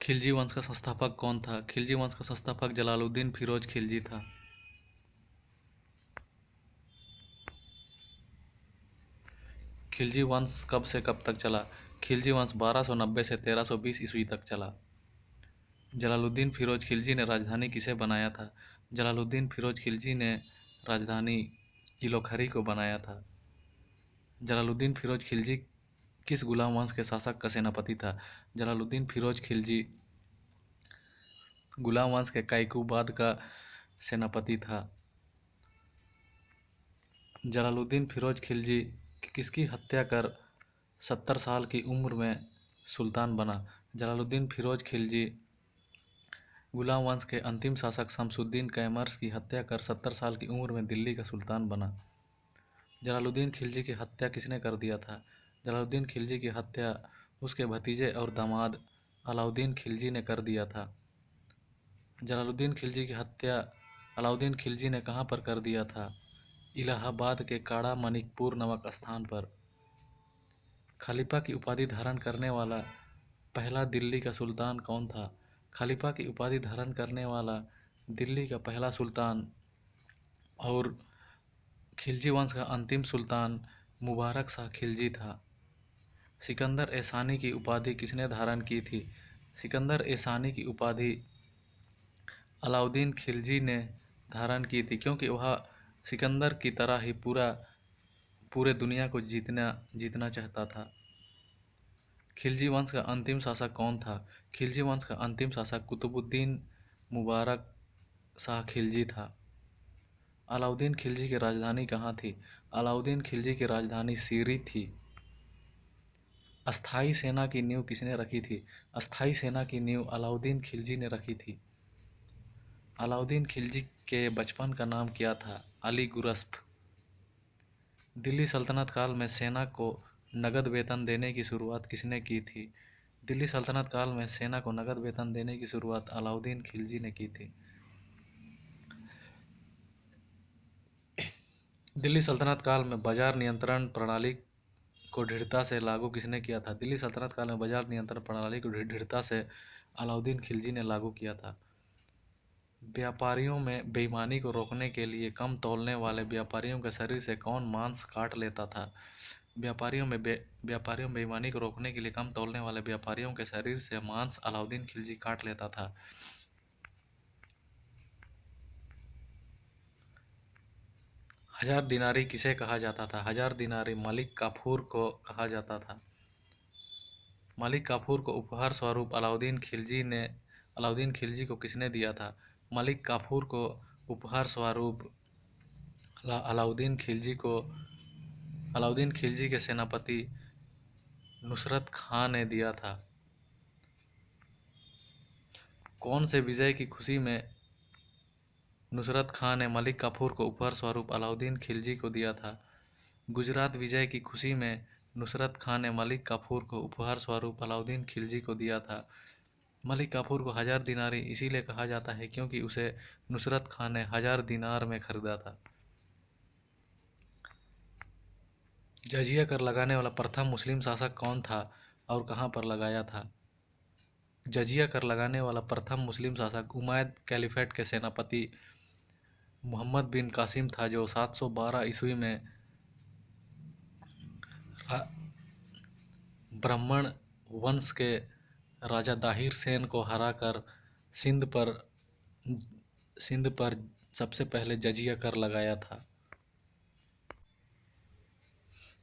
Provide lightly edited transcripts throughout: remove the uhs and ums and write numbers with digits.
खिलजी वंश का संस्थापक कौन था? खिलजी वंश का संस्थापक जलालुद्दीन फिरोज खिलजी था। खिलजी वंश कब से कब तक चला? खिलजी वंश 1290 से 1320 ईस्वी तक चला। जलालुद्दीन फिरोज खिलजी ने राजधानी किसे बनाया था? जलालुद्दीन फिरोज खिलजी ने राजधानी किलोखरी को बनाया था। जलालुद्दीन फिरोज खिलजी किस गुलाम वंश के शासक का सेनापति था? जलालुद्दीन फिरोज खिलजी गुलाम वंश के कायकूबाद का सेनापति था। जलालुद्दीन फिरोज खिलजी किसकी हत्या कर 70 साल की उम्र में सुल्तान बना? जलालुद्दीन फिरोज खिलजी गुलाम वंश के अंतिम शासक शमसुद्दीन कैमर्स की हत्या कर 70 साल की उम्र में दिल्ली का सुल्तान बना। जलालुद्दीन खिलजी की हत्या किसने कर दिया था? जलालुद्दीन खिलजी की हत्या उसके भतीजे और दामाद अलाउद्दीन खिलजी ने कर दिया था। जलालुद्दीन खिलजी की हत्या अलाउद्दीन खिलजी ने कहाँ पर कर दिया था? इलाहाबाद के काड़ा मनिकपुर नामक स्थान पर। खलीफा की उपाधि धारण करने वाला पहला दिल्ली का सुल्तान कौन था? खलीफा की उपाधि धारण करने वाला दिल्ली का पहला सुल्तान और खिलजी वंश का अंतिम सुल्तान मुबारक शाह खिलजी था। सिकंदर ए सानी की उपाधि किसने धारण की थी? सिकंदर ए सानी की उपाधि अलाउद्दीन खिलजी ने धारण की थी, क्योंकि वह सिकंदर की तरह ही पूरे दुनिया को जीतना चाहता था। खिलजी वंश का अंतिम शासक कौन था? खिलजी वंश का अंतिम शासक कुतुबुद्दीन मुबारक शाह खिलजी था। अलाउद्दीन खिलजी की राजधानी कहाँ थी? अलाउद्दीन खिलजी की राजधानी सीरी थी। अस्थाई सेना की नींव किसने रखी थी? अस्थाई सेना की नींव अलाउद्दीन खिलजी ने रखी थी। अलाउद्दीन खिलजी के बचपन का नाम क्या था? अली गुरस्फ। दिल्ली सल्तनत काल में सेना को नगद वेतन देने की शुरुआत किसने की थी? दिल्ली सल्तनत काल में सेना को नगद वेतन देने की शुरुआत अलाउद्दीन खिलजी ने की थी। दिल्ली सल्तनत काल में बाजार नियंत्रण प्रणाली को दृढ़ता से लागू किसने किया था? दिल्ली सल्तनत काल में बाजार नियंत्रण प्रणाली को दृढ़ता से अलाउद्दीन खिलजी ने लागू किया था। व्यापारियों में बेईमानी को रोकने के लिए कम तौलने वाले व्यापारियों के शरीर से कौन मांस काट लेता था? व्यापारियों में बेईमानी को रोकने के लिए कम तौलने वाले व्यापारियों के शरीर से मांस अलाउद्दीन खिलजी काट लेता था। हजार दिनारी किसे कहा जाता था? हजार दिनारी मलिक काफूर को कहा जाता था। मलिक काफूर को उपहार स्वरूप अलाउद्दीन खिलजी को किसने दिया था? मलिक काफूर को उपहार स्वरूप अलाउद्दीन खिलजी के सेनापति नुसरत खां ने दिया था। कौन से विजय की खुशी में नुसरत खां ने मलिक काफूर को उपहार स्वरूप अलाउद्दीन खिलजी को दिया था? गुजरात विजय की खुशी में नुसरत खां ने मलिक काफूर को उपहार स्वरूप अलाउद्दीन खिलजी को दिया था। मलिक काफूर को हजार दिनारी इसीलिए कहा जाता है क्योंकि उसे नुसरत खां ने 1000 दिनार में खरीदा था। जजिया कर लगाने वाला प्रथम मुस्लिम शासक कौन था और कहाँ पर लगाया था? जजिया कर लगाने वाला प्रथम मुस्लिम शासक उमैयद कैलिफेट के सेनापति मोहम्मद बिन कासिम था, जो 712 ईस्वी में ब्राह्मण वंश के राजा दाहिर सेन को हराकर सिंध पर सबसे पहले जजिया कर लगाया था।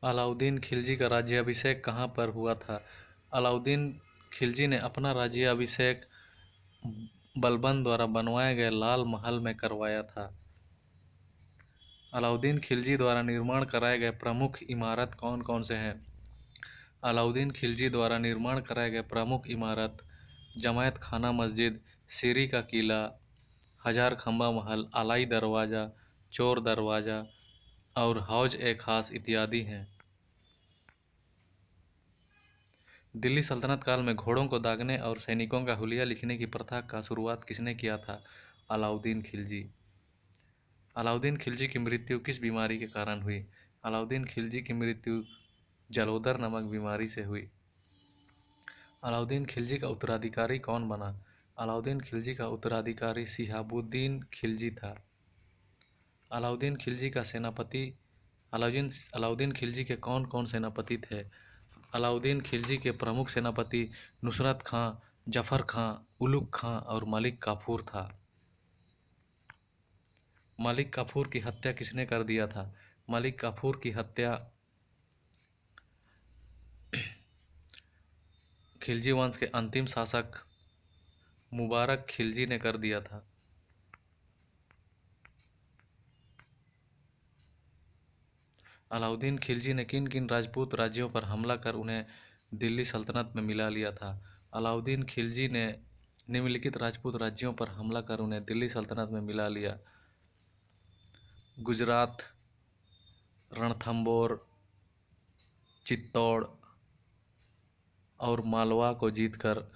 अलाउद्दीन खिलजी का राज्याभिषेक कहाँ पर हुआ था? अलाउद्दीन खिलजी ने अपना राज्याभिषेक बलबन द्वारा बनवाए गए लाल महल में करवाया था। अलाउद्दीन खिलजी द्वारा निर्माण कराए गए प्रमुख इमारत कौन कौन से हैं? अलाउद्दीन खिलजी द्वारा निर्माण कराए गए प्रमुख इमारत जमायत खाना मस्जिद, सीरी का किला, हजार खंबा महल, अलाई दरवाज़ा, चोर दरवाज़ा और हौज ए खास इत्यादि हैं। दिल्ली सल्तनत काल में घोड़ों को दागने और सैनिकों का हुलिया लिखने की प्रथा का शुरुआत किसने किया था? अलाउद्दीन खिलजी। अलाउद्दीन खिलजी की मृत्यु किस बीमारी के कारण हुई? अलाउद्दीन खिलजी की मृत्यु जलोदर नामक बीमारी से हुई। अलाउद्दीन खिलजी का उत्तराधिकारी कौन बना? अलाउद्दीन खिलजी का उत्तराधिकारी शिहाबुद्दीन खिलजी था। अलाउद्दीन खिलजी का सेनापति अलाउद्दीन खिलजी के कौन कौन सेनापति थे? अलाउद्दीन खिलजी के प्रमुख सेनापति नुसरत खां, जफर खां, उलुग खां और मलिक काफूर था। मलिक काफूर की हत्या किसने कर दिया था? मलिक काफूर की हत्या खिलजी वंश के अंतिम शासक मुबारक खिलजी ने कर दिया था। अलाउद्दीन खिलजी ने किन किन राजपूत राज्यों पर हमला कर उन्हें दिल्ली सल्तनत में मिला लिया था? अलाउद्दीन खिलजी ने निम्नलिखित राजपूत राज्यों पर हमला कर उन्हें दिल्ली सल्तनत में मिला लिया: गुजरात, रणथंबोर, चित्तौड़ और मालवा को जीतकर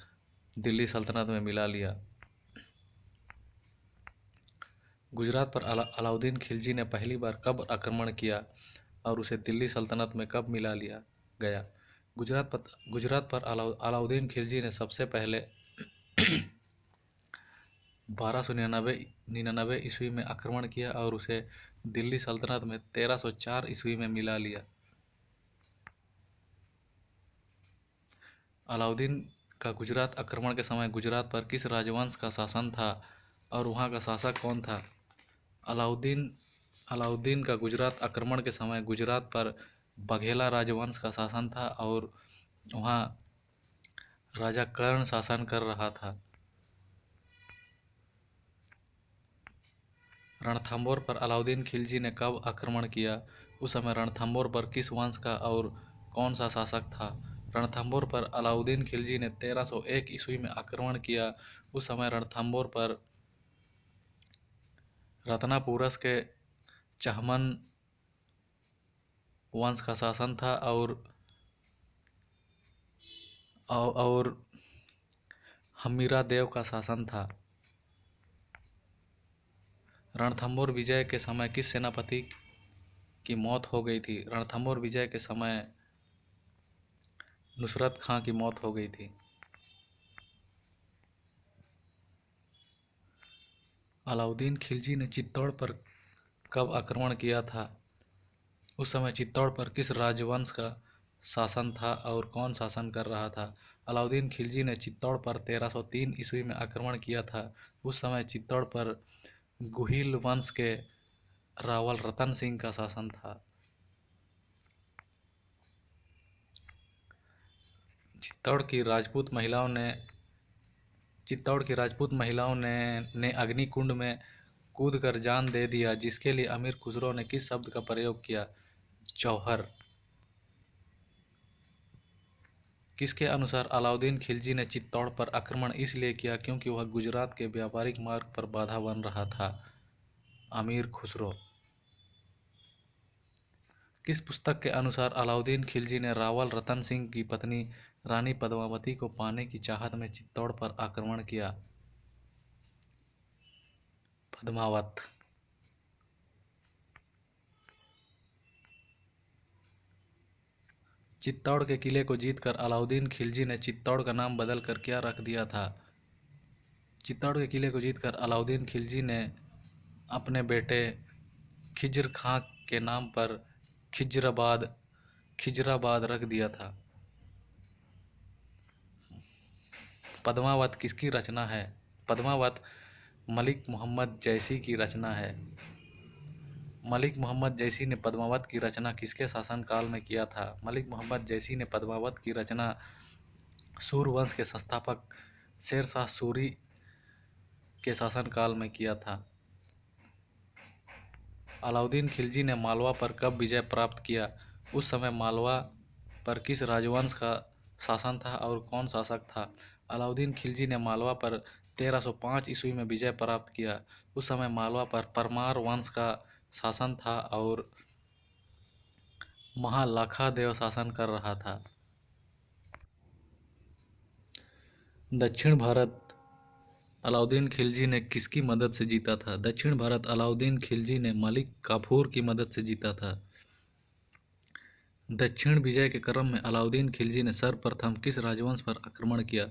दिल्ली सल्तनत में मिला लिया। गुजरात पर अलाउद्दीन खिलजी ने पहली बार कब आक्रमण किया और उसे दिल्ली सल्तनत में कब मिला लिया गया? गुजरात पर अलाउद्दीन खिलजी ने सबसे पहले 1299 ईस्वी में आक्रमण किया और उसे दिल्ली सल्तनत में 1304 ईस्वी में मिला लिया। अलाउद्दीन का गुजरात आक्रमण के समय गुजरात पर किस राजवंश का शासन था और वहाँ का शासक कौन था? अलाउद्दीन का गुजरात आक्रमण के समय गुजरात पर बघेला राजवंश का शासन था और वहाँ राजा कर्ण शासन कर रहा था। रणथंबोर पर अलाउद्दीन खिलजी ने कब आक्रमण किया? उस समय रणथंबोर पर किस वंश का और कौन सा शासक था? रणथंबोर पर अलाउद्दीन खिलजी ने 1301 ईस्वी में आक्रमण किया। उस समय रणथंबोर पर रत्नापुरस के चहमन वंश का शासन था और हम्मीरा देव का शासन था। रणथंबोर विजय के समय किस सेनापति की मौत हो गई थी? रणथंबोर विजय के समय नुसरत खां की मौत हो गई थी। अलाउद्दीन खिलजी ने चित्तौड़ पर कब आक्रमण किया था? उस समय चित्तौड़ पर किस राजवंश का शासन था और कौन शासन कर रहा था? अलाउद्दीन खिलजी ने चित्तौड़ पर 1303 ईस्वी में आक्रमण किया था। उस समय चित्तौड़ पर गुहिल वंश के रावल रतन सिंह का शासन था। चित्तौड़ की राजपूत महिलाओं ने अग्निकुंड में कूदकर जान दे दिया, जिसके लिए अमीर खुसरो ने किस शब्द का प्रयोग किया? जौहर। किसके अनुसार अलाउद्दीन खिलजी ने चित्तौड़ पर आक्रमण इसलिए किया क्योंकि वह गुजरात के व्यापारिक मार्ग पर बाधा बन रहा था? अमीर खुसरो। किस पुस्तक के अनुसार अलाउद्दीन खिलजी ने रावल रतन सिंह की पत्नी रानी पद्मावती को पाने की चाहत में चित्तौड़ पर आक्रमण किया? पद्मावत। चित्तौड़ के किले को जीतकर अलाउद्दीन खिलजी ने चित्तौड़ का नाम बदलकर क्या रख दिया था? चित्तौड़ के किले को जीतकर अलाउद्दीन खिलजी ने अपने बेटे खिज्र खां के नाम पर खिजराबाद रख दिया था। पद्मावत किसकी रचना है? पद्मावत मलिक मोहम्मद जैसी की रचना है। मलिक मोहम्मद जैसी ने पद्मावत की रचना किसके शासनकाल में किया था? मलिक मोहम्मद जैसी ने पद्मावत की रचना सूर वंश के संस्थापक शेरशाह सूरी के शासनकाल में किया था। अलाउद्दीन खिलजी ने मालवा पर कब विजय प्राप्त किया? उस समय मालवा पर किस राजवंश का शासन था और कौन शासक था? अलाउद्दीन खिलजी ने मालवा पर 1305 ईस्वी में विजय प्राप्त किया। उस समय मालवा पर परमार वंश का शासन था और महालाखा देव शासन कर रहा था। दक्षिण भारत अलाउद्दीन खिलजी ने किसकी मदद से जीता था? दक्षिण भारत अलाउद्दीन खिलजी ने मलिक काफूर की मदद से जीता था। दक्षिण विजय के क्रम में अलाउद्दीन खिलजी ने सर्वप्रथम किस राजवंश पर आक्रमण किया?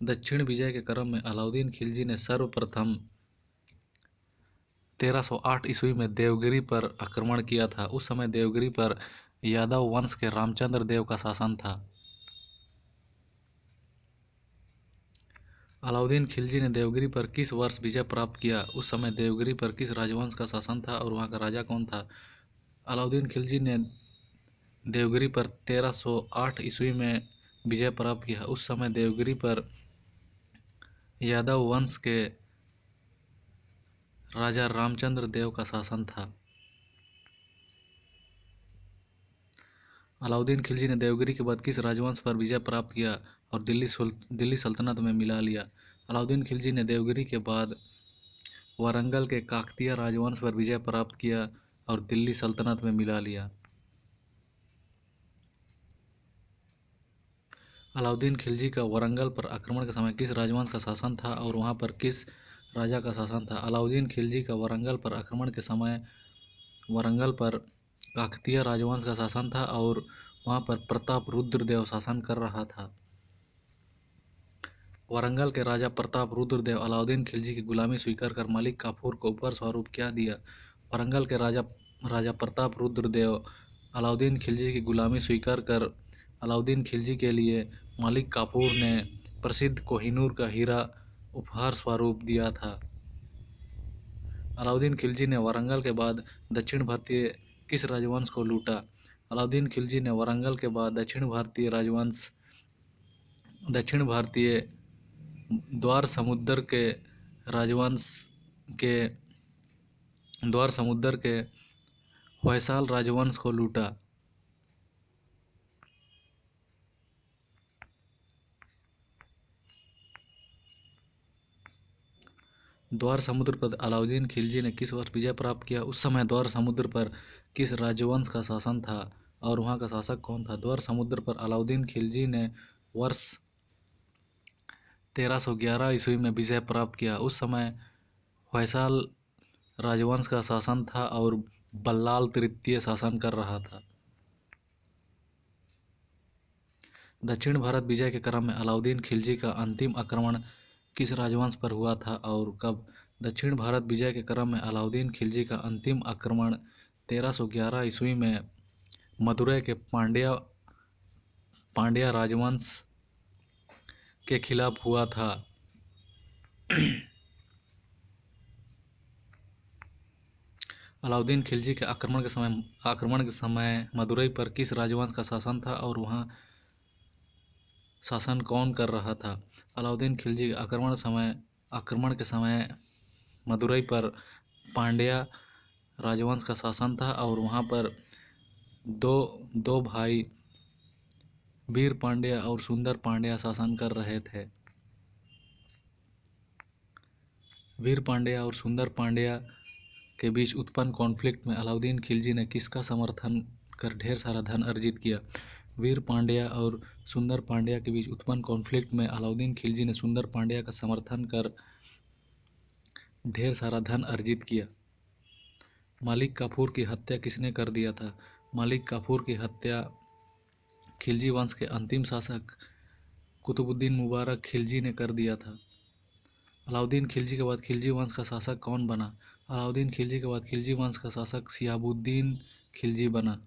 दक्षिण विजय के क्रम में अलाउद्दीन खिलजी ने सर्वप्रथम 1308 ईस्वी में देवगिरी पर आक्रमण किया था। उस समय देवगिरी पर यादव वंश के रामचंद्र देव का शासन था। अलाउद्दीन खिलजी ने देवगिरी पर किस वर्ष विजय प्राप्त किया? उस समय देवगिरी पर किस राजवंश का शासन था और वहाँ का राजा कौन था? अलाउद्दीन खिलजी ने देवगिरी पर 1308 ईस्वी में विजय प्राप्त किया। उस समय देवगिरी पर यादव वंश के राजा रामचंद्र देव का शासन था। अलाउद्दीन खिलजी ने देवगिरी के बाद किस राजवंश पर विजय प्राप्त किया और दिल्ली सल्तनत में मिला लिया? अलाउद्दीन खिलजी ने देवगिरी के बाद वारंगल के काकतीय राजवंश पर विजय प्राप्त किया और दिल्ली सल्तनत में मिला लिया। अलाउद्दीन खिलजी का वारंगल पर आक्रमण के समय किस राजवंश का शासन था और वहाँ पर किस राजा का शासन था? अलाउद्दीन खिलजी का वारंगल पर आक्रमण के समय वारंगल पर काकतीय राजवंश का शासन था और वहाँ पर प्रताप रुद्र देव शासन कर रहा था। वारंगल के राजा प्रताप रुद्र देव अलाउद्दीन खिलजी की गुलामी स्वीकार कर मलिक काफूर को उपहार स्वरूप क्या दिया? वारंगल के राजा प्रताप रुद्र देव अलाउद्दीन खिलजी की गुलामी स्वीकार कर अलाउद्दीन खिलजी के लिए मलिक काफूर ने प्रसिद्ध कोहिनूर का हीरा उपहार स्वरूप दिया था। अलाउद्दीन खिलजी ने वारंगल के बाद दक्षिण भारतीय किस राजवंश को लूटा? अलाउद्दीन खिलजी ने वारंगल के बाद दक्षिण भारतीय द्वार समुद्र के होयसाल राजवंश को लूटा। द्वार समुद्र पर अलाउद्दीन खिलजी ने किस वर्ष विजय प्राप्त किया? उस समय द्वार समुद्र पर किस राजवंश का शासन था और वहाँ का शासक कौन था? द्वार समुद्र पर अलाउद्दीन खिलजी ने वर्ष 1311 ईस्वी में विजय प्राप्त किया। उस समय होयसाल राजवंश का शासन था और बल्लाल तृतीय शासन कर रहा था। दक्षिण भारत विजय के क्रम में अलाउद्दीन खिलजी का अंतिम आक्रमण किस राजवंश पर हुआ था और कब? दक्षिण भारत विजय के क्रम में अलाउद्दीन खिलजी का अंतिम आक्रमण 1311 ईस्वी में मदुरै के पांड्या राजवंश के खिलाफ हुआ था। अलाउद्दीन खिलजी के आक्रमण के समय मदुरै पर किस राजवंश का शासन था और वहाँ शासन कौन कर रहा था? अलाउद्दीन खिलजी के आक्रमण के समय मदुरै पर पांड्या राजवंश का शासन था और वहाँ पर दो भाई वीर पांड्या और सुंदर पांड्या शासन कर रहे थे। वीर पांड्या और सुंदर पांड्या के बीच उत्पन्न कॉन्फ्लिक्ट में अलाउद्दीन खिलजी ने किसका समर्थन कर ढेर सारा धन अर्जित किया? वीर पांड्या और सुंदर पांड्या के बीच उत्पन्न कॉन्फ्लिक्ट में अलाउद्दीन खिलजी ने सुंदर पांड्या का समर्थन कर ढेर सारा धन अर्जित किया। मलिक काफूर की हत्या किसने कर दिया था? मलिक काफूर की हत्या खिलजी वंश के अंतिम शासक कुतुबुद्दीन मुबारक खिलजी ने कर दिया था। अलाउद्दीन खिलजी के बाद खिलजी वंश का शासक कौन बना? अलाउद्दीन खिलजी के बाद खिलजी वंश का शासक शिहाबुद्दीन खिलजी बना।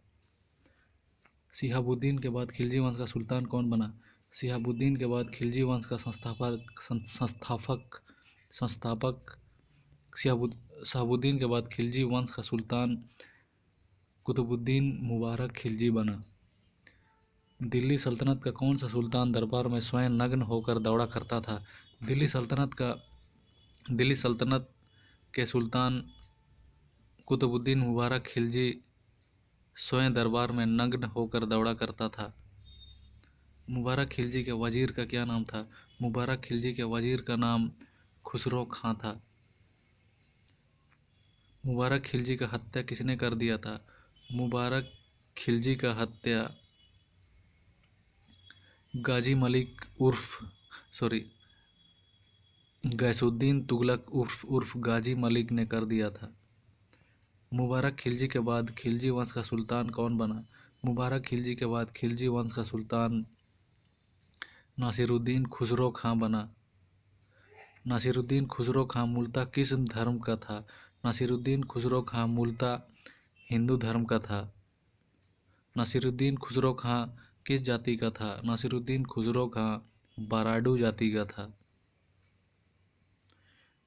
शिहाबुद्दीन के बाद खिलजी वंश का सुल्तान कौन बना? शिहाबुद्दीन के बाद खिलजी वंश का संस्थापक शहाबुद्दीन के बाद खिलजी वंश का सुल्तान कुतुबुद्दीन मुबारक खिलजी बना। दिल्ली सल्तनत का कौन सा सुल्तान दरबार में स्वयं नग्न होकर दौड़ा करता था? दिल्ली सल्तनत के सुल्तान कुतुबुद्दीन मुबारक खिलजी स्वयं दरबार में नग्न होकर दौड़ा करता था। मुबारक खिलजी के वजीर का क्या नाम था? मुबारक खिलजी के वजीर का नाम खुसरो खां था। मुबारक खिलजी का हत्या किसने कर दिया था? मुबारक खिलजी का हत्या गैसुद्दीन तुगलक उर्फ गाजी मलिक ने कर दिया था। मुबारक खिलजी के बाद खिलजी वंश का सुल्तान कौन बना? मुबारक खिलजी के बाद खिलजी वंश का सुल्तान नासिरुद्दीन खुसरो खां बना। नासिरुद्दीन खुसरो खां मूलतः किस धर्म का था? नासिरुद्दीन खुसरो खां मूलतः हिंदू धर्म का था। नासिरुद्दीन खुसरो खां किस जाति का था? नासिरुद्दीन खुसरो खां बाराडू जाति का था।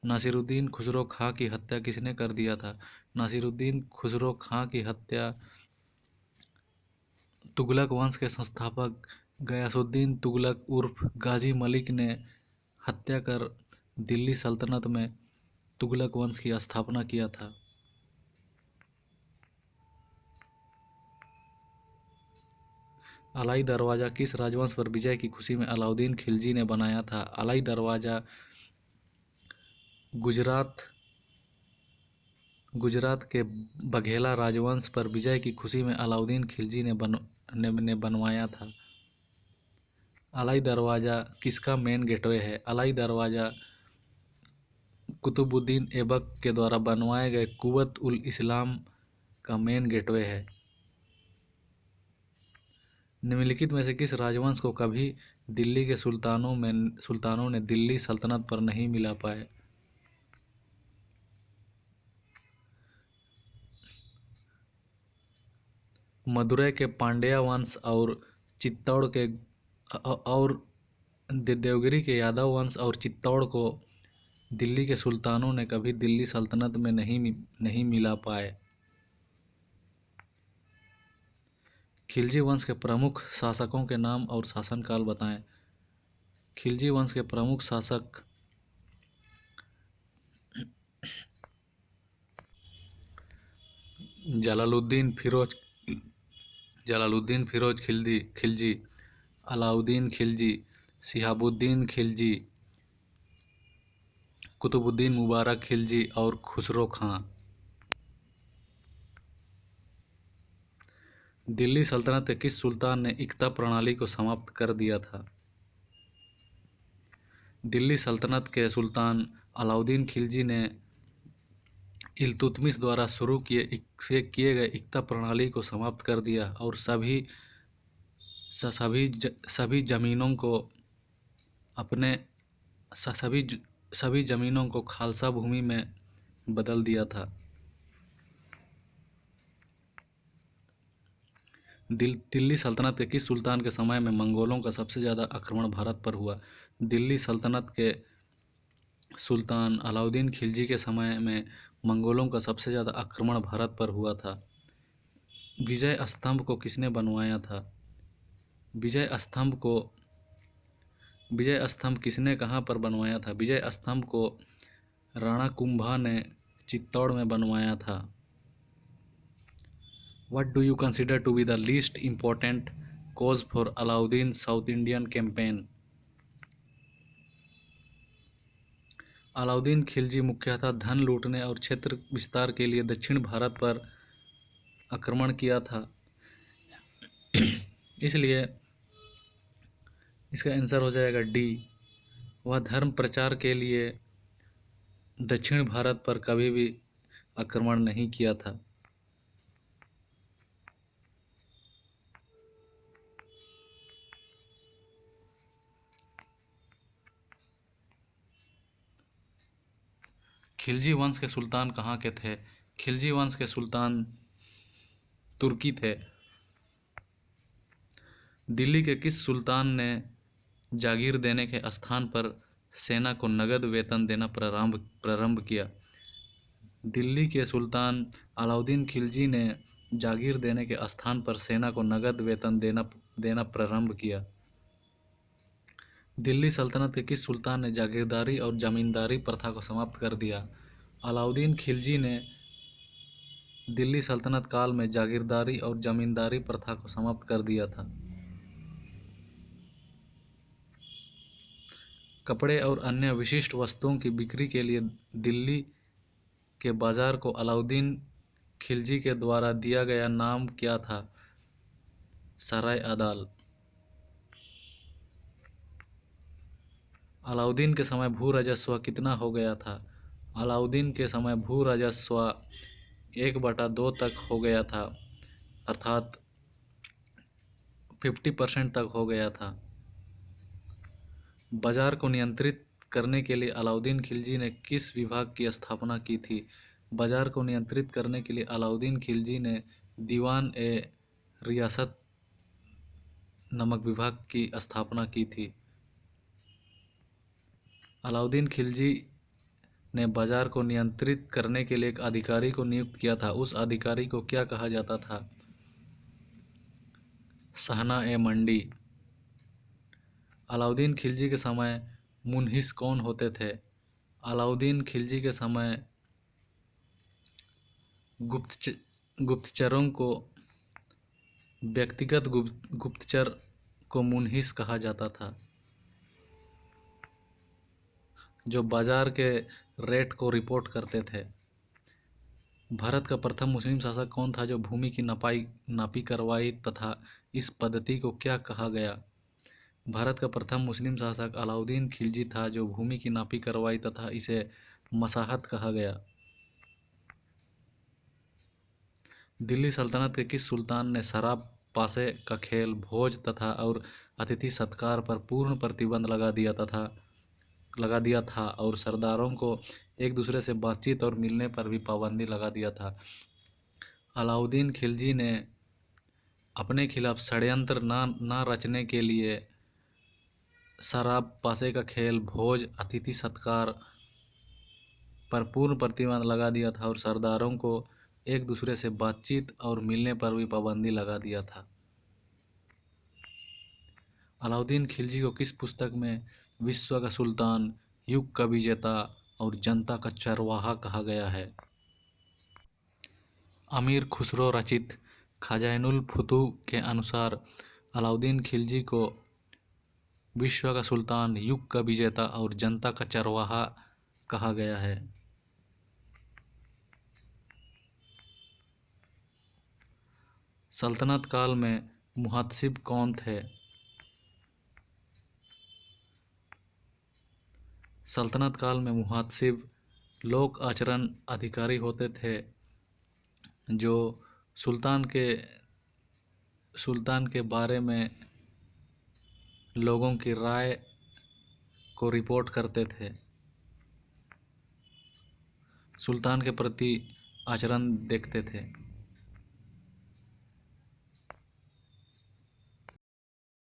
नासिरुद्दीन खुसरो खां की हत्या किसने कर दिया था? नासिरुद्दीन खुसरो खां की हत्या तुगलक वंश के संस्थापक गयासुद्दीन तुगलक उर्फ गाजी मलिक ने हत्या कर दिल्ली सल्तनत में तुगलक वंश की स्थापना किया था। अलाई दरवाज़ा किस राजवंश पर विजय की खुशी में अलाउद्दीन खिलजी ने बनाया था? अलाई दरवाज़ा गुजरात के बघेला राजवंश पर विजय की खुशी में अलाउद्दीन खिलजी ने बनवाया था। अलाई दरवाज़ा किसका मेन गेटवे है? अलाई दरवाज़ा कुतुबुद्दीन ऐबक के द्वारा बनवाए गए कुवत उल इस्लाम का मेन गेटवे है। निम्नलिखित में से किस राजवंश को कभी दिल्ली के सुल्तानों ने दिल्ली सल्तनत पर नहीं मिला पाए? मदुरै के पांड्या वंश और चित्तौड़ के और देवगिरी के यादव वंश और चित्तौड़ को दिल्ली के सुल्तानों ने कभी दिल्ली सल्तनत में नहीं मिला पाए। खिलजी वंश के प्रमुख शासकों के नाम और शासनकाल बताएं। खिलजी वंश के प्रमुख शासक जलालुद्दीन फिरोज खिलजी, अलाउद्दीन खिलजी, शिहाबुद्दीन खिलजी, कुतुबुद्दीन मुबारक खिलजी और खुसरो खां। दिल्ली सल्तनत के किस सुल्तान ने इक्ता प्रणाली को समाप्त कर दिया था? दिल्ली सल्तनत के सुल्तान अलाउद्दीन खिलजी ने इल्तुतमिश द्वारा शुरू किए गए इक्ता प्रणाली को समाप्त कर दिया और सभी जमीनों को सभी जमीनों को खालसा भूमि में बदल दिया था। दिल्ली सल्तनत के किस सुल्तान के समय में मंगोलों का सबसे ज़्यादा आक्रमण भारत पर हुआ? दिल्ली सल्तनत के सुल्तान अलाउद्दीन खिलजी के समय में मंगोलों का सबसे ज़्यादा आक्रमण भारत पर हुआ था। विजय स्तंभ को किसने बनवाया था? विजय स्तंभ किसने कहाँ पर बनवाया था? विजय स्तंभ को राणा कुंभा ने चित्तौड़ में बनवाया था। What do you consider to be the least important cause for Alauddin South Indian campaign? Alauddin Khilji मुख्यतः धन लूटने और क्षेत्र विस्तार के लिए दक्षिण भारत पर आक्रमण किया था, इसलिए इसका आंसर हो जाएगा डी। वह धर्म प्रचार के लिए दक्षिण भारत पर कभी भी आक्रमण नहीं किया था। खिलजी वंश के सुल्तान कहाँ के थे? खिलजी वंश के सुल्तान तुर्की थे। दिल्ली के किस सुल्तान ने जागीर देने के स्थान पर सेना को नगद वेतन देना प्रारंभ किया? दिल्ली के सुल्तान अलाउद्दीन खिलजी ने जागीर देने के स्थान पर सेना को नगद वेतन देना प्रारंभ किया। दिल्ली सल्तनत के किस सुल्तान ने जागीरदारी और जमींदारी प्रथा को समाप्त कर दिया? अलाउद्दीन खिलजी ने दिल्ली सल्तनत काल में जागीरदारी और जमींदारी प्रथा को समाप्त कर दिया था। कपड़े और अन्य विशिष्ट वस्तुओं की बिक्री के लिए दिल्ली के बाजार को अलाउद्दीन खिलजी के द्वारा दिया गया नाम क्या था? सराय अदाल। अलाउद्दीन के समय भू राजस्व कितना हो गया था? अलाउद्दीन के समय भू राजस्व 1/2 तक हो गया था, अर्थात 50% तक हो गया था। बाजार को नियंत्रित करने के लिए अलाउद्दीन खिलजी ने किस विभाग की स्थापना की थी? बाजार को नियंत्रित करने के लिए अलाउद्दीन खिलजी ने दीवान ए रियासत नामक विभाग की स्थापना की थी। अलाउद्दीन खिलजी ने बाजार को नियंत्रित करने के लिए एक अधिकारी को नियुक्त किया था। उस अधिकारी को क्या कहा जाता था? शाहना ए मंडी। अलाउद्दीन खिलजी के समय मुन्हिस कौन होते थे? अलाउद्दीन खिलजी के समय गुप्तचरों को व्यक्तिगत गुप्तचर को मुन्हिस कहा जाता था, जो बाजार के रेट को रिपोर्ट करते थे। भारत का प्रथम मुस्लिम शासक कौन था जो भूमि की नापी करवाई तथा इस पद्धति को क्या कहा गया? भारत का प्रथम मुस्लिम शासक अलाउद्दीन खिलजी था जो भूमि की नापी करवाई तथा इसे मसाहत कहा गया। दिल्ली सल्तनत के किस सुल्तान ने शराब पासे का खेल, भोज तथा और अतिथि सत्कार पर पूर्ण प्रतिबंध लगा दिया था और सरदारों को एक दूसरे से बातचीत और मिलने पर भी पाबंदी लगा दिया था? अलाउद्दीन खिलजी ने अपने खिलाफ षड्यंत्र ना रचने के लिए शराब पासे का खेल, भोज, अतिथि सत्कार पर पूर्ण प्रतिबंध लगा दिया था और सरदारों को एक दूसरे से बातचीत और मिलने पर भी पाबंदी लगा दिया था। अलाउद्दीन खिलजी को किस पुस्तक में विश्व का सुल्तान, युग का विजेता और जनता का चरवाहा कहा गया है? अमीर खुसरो रचित खजाइनुल फुतूह के अनुसार अलाउद्दीन खिलजी को विश्व का सुल्तान, युग का विजेता और जनता का चरवाहा कहा गया है। सल्तनत काल में मुहतसिब कौन थे? सल्तनत काल में मुहतसिब लोक आचरण अधिकारी होते थे जो सुल्तान के बारे में लोगों की राय को रिपोर्ट करते थे, सुल्तान के प्रति आचरण देखते थे।